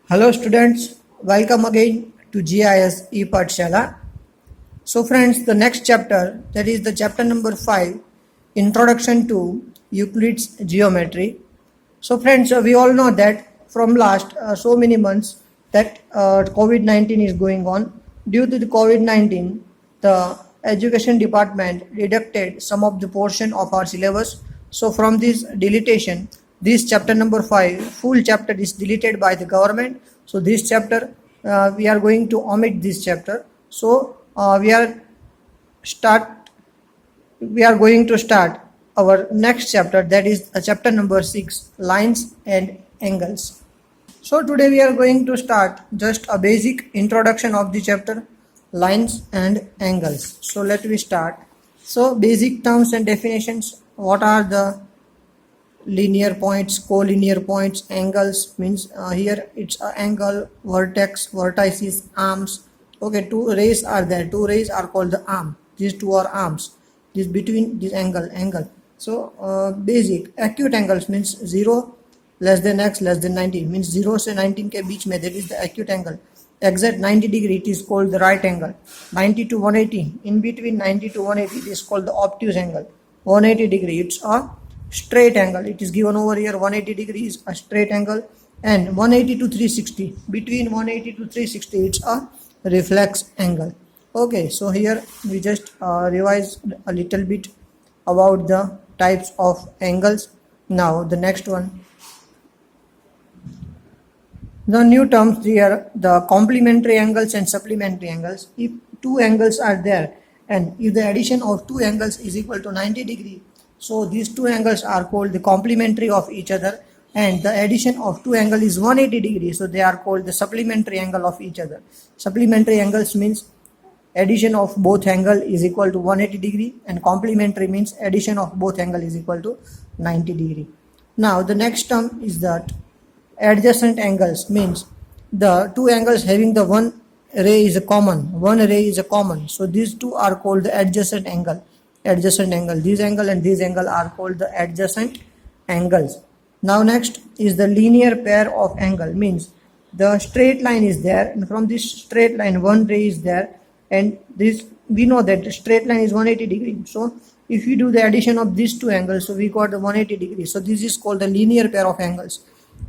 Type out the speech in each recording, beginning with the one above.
Hello students, welcome again to GIS ePathshala. So friends, the next chapter, that is the chapter number 5, Introduction to Euclid's Geometry. So friends, we all know that from last so many months that COVID-19 is going on. Due to the COVID-19, the education department deducted some of the portion of our syllabus. So from this deletion, this chapter number 5, full chapter is deleted by the government. So this chapter, we are going to omit this chapter. So we are going to start our next chapter, that is chapter number 6, lines and angles. So today we are going to start just a basic introduction of the chapter, lines and angles. So let me start. So basic terms and definitions. What are the linear points, collinear points? Angles means here it's an angle, vertex, vertices, arms. Okay, two rays are there. Two rays are called the arm. These two are arms. This between this angle. So basic acute angles means 0 less than x less than 90 means 0 से 19 के बीच में, that is the acute angle. Exact 90 degree, it is called the right angle. 90 to 180, in between 90 to 180, it is called the obtuse angle. 180 degree, it's a straight angle. It is given over here. 180 degree is a straight angle, and 180 to 360, between 180 to 360, it's a reflex angle. Okay, so here we just revise a little bit about the types of angles. Now the next one, the new terms here, the complementary angles and supplementary angles. If two angles are there and if the addition of two angles is equal to 90 degree, so these two angles are called the complementary of each other, and the addition of two angles is 180 degree, so they are called the supplementary angle of each other. Supplementary angles means addition of both angle is equal to 180 degree, and complementary means addition of both angle is equal to 90 degree. Now the next term is that adjacent angles means the two angles having the one ray is a common. So these two are called the adjacent angle. This angle and this angle are called the adjacent angles. Now next is the linear pair of angle, means the straight line is there, and from this straight line one ray is there, and this we know that the straight line is 180 degree. So if you do the addition of these two angles, so we got the 180 degree. So this is called the linear pair of angles,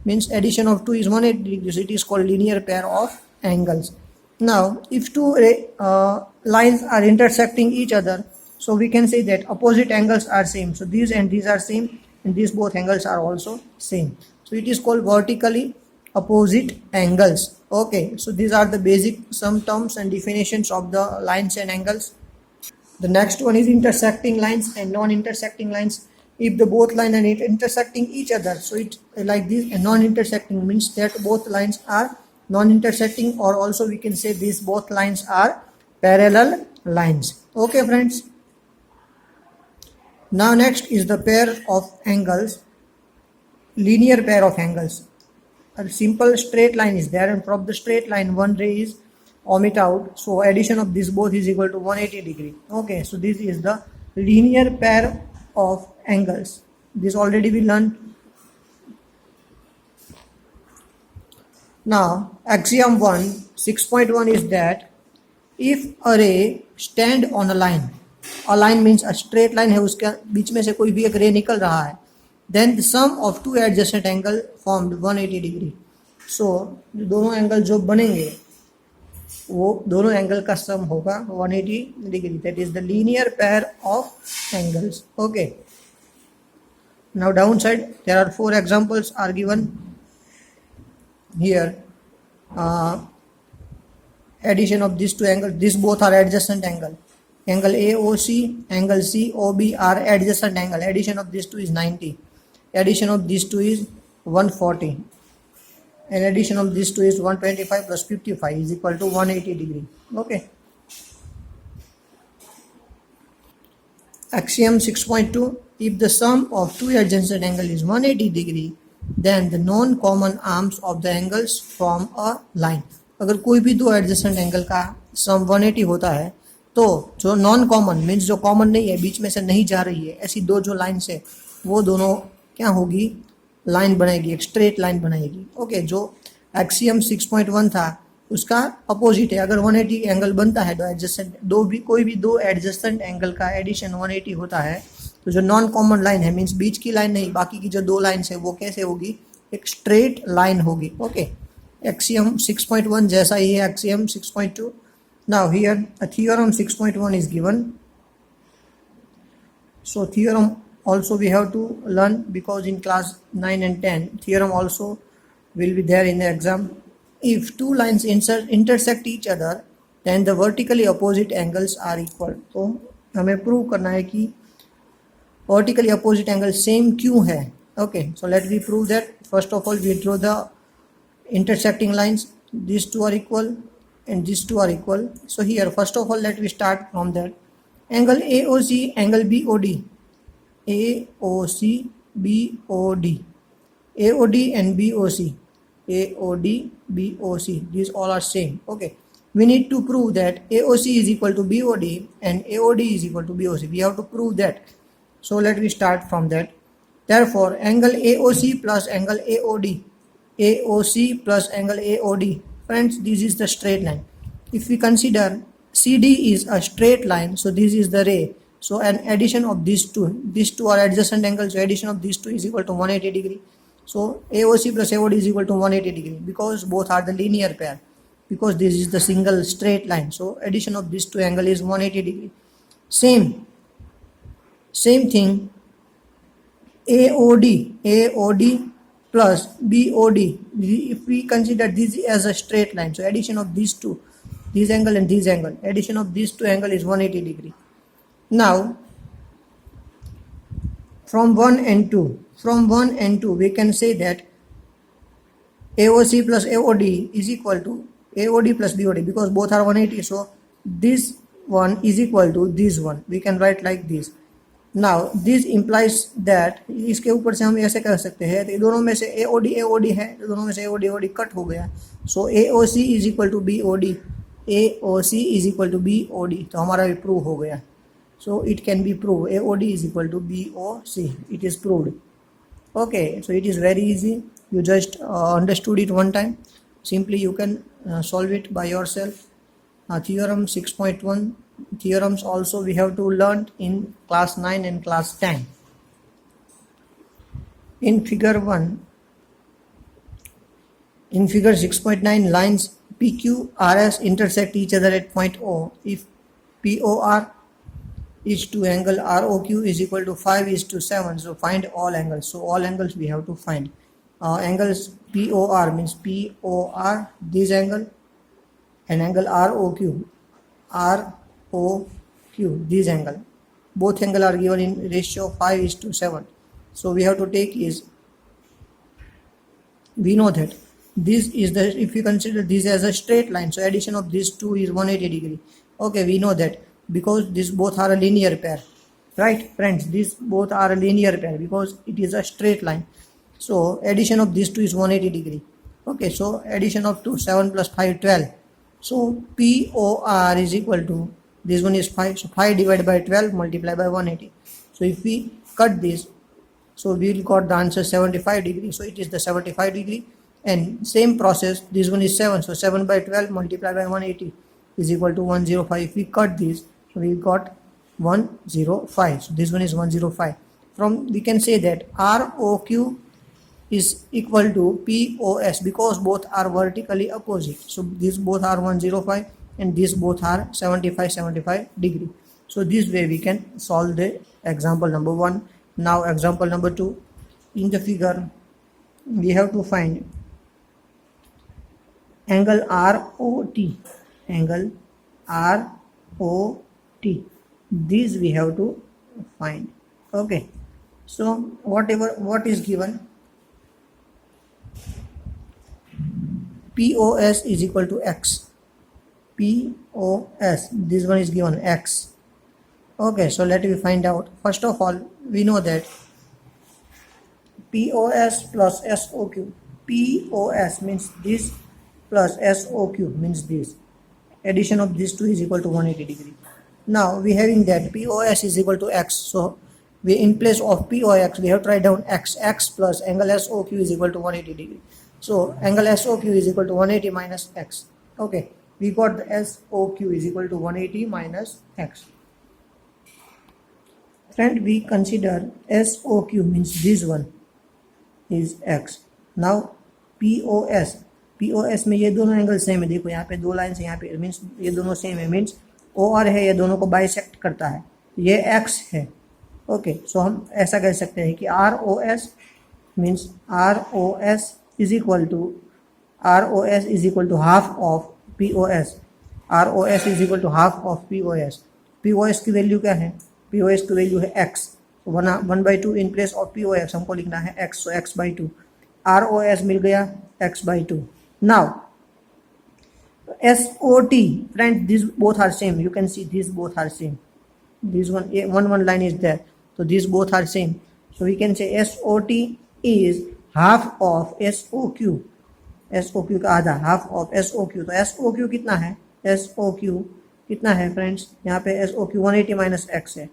means addition of 2 is 180 degrees. So it is called linear pair of angles. Now if two lines are intersecting each other, so we can say that opposite angles are same. So these and these are same, and these both angles are also same. So it is called vertically opposite angles. Okay, so these are the basic some terms and definitions of the lines and angles. The next one is intersecting lines and non-intersecting lines. If the both lines are intersecting each other, so it like this, and non-intersecting means that both lines are non-intersecting, or also we can say these both lines are parallel lines. Okay friends. Now next is the pair of angles, linear pair of angles. A simple straight line is there, and from the straight line one ray is omit out, so addition of this both is equal to 180 degree. Okay, so this is the linear pair of angles. This already we learned. Now axiom 1 6.1 is that if a ray stand on a line means a straight line है, उसके बीच में से कोई भी एक रे निकल रहा है, then the sum of two adjacent angle formed 180 degree. So दोनों एंगल जो बनेंगे वो दोनों एंगल का सम होगा 180 degree. That is the linear pair of angles. Okay. Now downside, there are 4 examples are given here. Addition of these two angles, these both are adjacent angle. Angle AOC, angle COB are adjacent angle. Addition of these two is 90. Addition of these two is 140. And addition of these two is 125 plus 55 is equal to 180 degree. Okay. Axiom 6.2, if the sum of two adjacent angle is 180 degree, then the non-common arms of the angles form a line. अगर कोई भी दो adjacent angle का सम 180 होता है, तो जो non common means जो कॉमन नहीं है, बीच में से नहीं जा रही है, ऐसी दो जो लाइन्स है वो दोनों क्या होगी, लाइन बनाएगी, एक स्ट्रेट लाइन बनाएगी. ओके, जो एक्सियम 6.1 था, उसका अपोजिट है। अगर 180 एंगल बनता है तो एडजेसेंट कोई भी दो एडजेसेंट एंगल का एडिशन 180 होता है, तो जो नॉन कॉमन लाइन है, मीन्स बीच की लाइन नहीं, बाकी की जो दो लाइन्स है वो कैसे होगी, एक स्ट्रेट लाइन होगी। ओके, एक्सियम 6.1 जैसा ही है axiom 6.2। Now here theorem 6.1 is given. So theorem also we have to learn, because in class 9 and 10 theorem also will be there in the exam. If two lines intersect each other, then the vertically opposite angles are equal. तो हमें prove करना है कि vertically opposite angle same क्यों है। Okay, so let me prove that. First of all, we draw the intersecting lines. These two are equal and these two are equal. So here first of all let me start from that. Angle AOC, angle BOD, AOC, BOD, AOD and BOC, AOD, BOC, these all are same. Okay, we need to prove that AOC is equal to BOD and AOD is equal to BOC. We have to prove that. So let me start from that. Therefore, angle AOC plus angle AOD, AOC plus angle AOD, friends, this is the straight line. If we consider CD is a straight line, so this is the ray. So an addition of these two are adjacent angles, so addition of these two is equal to 180 degree. So AOC plus AOD is equal to 180 degree, because both are the linear pair, because this is the single straight line. So addition of these two angle is 180 degree. Same thing, AOD plus BOD, if we consider this as a straight line, so addition of these two, this angle and this angle, addition of these two angle is 180 degree. Now from 1 and 2 we can say that AOC plus AOD is equal to AOD plus BOD, because both are 180, so this one is equal to this one, we can write like this. Now this implies that, इसके ऊपर से हम ऐसे कर सकते हैं, तो दोनों में से AOD है, तो दोनों में से AOD कट हो गया, so AOC is equal to BOD, AOC is equal to BOD, तो हमारा भी प्रूव हो गया. So it can be proved AOD is equal to BOC, it is proved. Okay, so it is very easy, you just understood it one time, simply you can solve it by yourself. Theorem 6.1 theorems also we have to learn in class 9 and class 10. In figure 6.9, lines PQRS intersect each other at point O. If POR is to angle ROQ is equal to 5:7, so find all angles. So all angles we have to find. Angles POR means POR, this angle, and angle ROQ, this angle. Both angle are given in ratio 5:7. So we have to take is, we know that this is the, if you consider this as a straight line, so addition of these two is 180 degree. Okay, we know that because these both are a linear pair, right friends, these both are a linear pair because it is a straight line. So addition of these two is 180 degree. Okay, so addition of 2, 7 plus 5, 12. So POR is equal to, this one is 5, so 5 divided by 12 multiplied by 180. So if we cut this, so we will got the answer 75 degree. So it is the 75 degree. And same process, this one is 7, so 7 by 12 multiplied by 180 is equal to 105. If we cut this, so we got 105. So this one is 105. From, we can say that ROQ is equal to POS because both are vertically opposite. So these both are 105 and these both are 75 degree. So this way we can solve the example number 1. Now example number 2. In the figure we have to find angle ROT. Angle ROT. This we have to find. Okay. So what is given, POS is equal to X. POS, this one is given X. Okay, so let me find out. First of all, we know that POS plus SOQ. POS means this plus SOQ means this. Addition of these two is equal to 180 degree. Now we having that POS is equal to X. So we, in place of POX we have to write down X. X plus angle SOQ is equal to 180 degree. So angle SOQ is equal to 180 minus x. Okay, we got the SOQ is equal to 180 minus x. Friend, we consider SOQ means this one is x. Now POS में ये दोनों angle same है. देखो यहाँ पे दो line से यहाँ पे मीन्स ये दोनों सेम है. मीन्स OR है, ये दोनों को बाइसेक्ट करता है. ये x है. ओके, सो हम ऐसा कह सकते हैं कि ROS means ROS is equal to half of POS. ROS is equal to half of POS. POS की वैल्यू क्या है? POS की वैल्यू है x. 1/2 in place of POS हमको लिखना है x. सो x/2. ROS मिल गया x/2. Now SOT, friends, these both are same. You can see these both are same. This one line is there. So these both are same. So we can say SOT is half of SOQ. SOQ का आधा, half of SOQ. तो SOQ कितना है? SOQ कितना है friends? यहाँ पे SOQ 180 minus x है.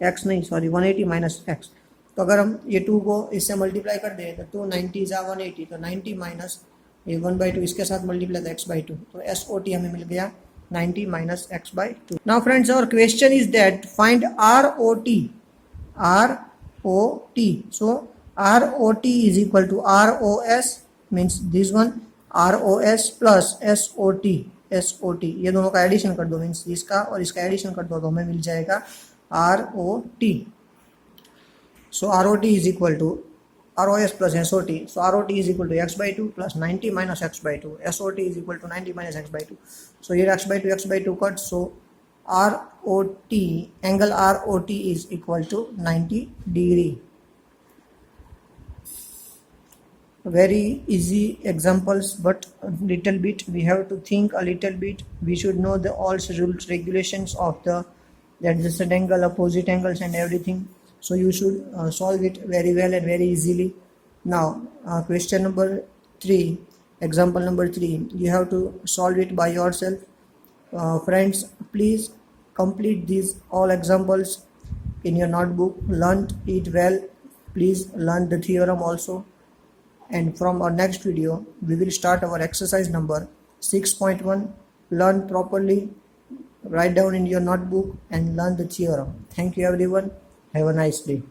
एक्स नहीं, सॉरी, 180 माइनस एक्स. तो अगर हम ये 2 को इससे मल्टीप्लाई कर दें तो 2 90 जा 180, तो 90 माइनस ये 1/2 इसके साथ मल्टीप्लाई तो x/2. तो SOT हमें मिल गया 90 minus x/2. Now friends, our question is that find ROT. So ROT is equal to ROS means this one, ROS plus SOT. ये दोनों का एडिशन कर दो, मीन्स इसका और इसका एडिशन कर दो तो हमें मिल जाएगा ROT. So ROT is equal to ROS plus SOT. So ROT is equal to x/2 plus 90 minus x/2. SOT is equal to 90 minus x/2. So here x/2 cut. So ROT, angle ROT is equal to 90 degree. Very easy examples, but a little bit we have to think a little bit. We should know the all rules, regulations of the adjacent angle, opposite angles and everything. So you should solve it very well and very easily. Now question number 3, example number 3, you have to solve it by yourself. Friends, please complete these all examples in your notebook. Learn it well. Please learn the theorem also. And from our next video we will start our exercise number 6.1. Learn properly, write down in your notebook and learn the theorem. Thank you everyone. Have a nice day.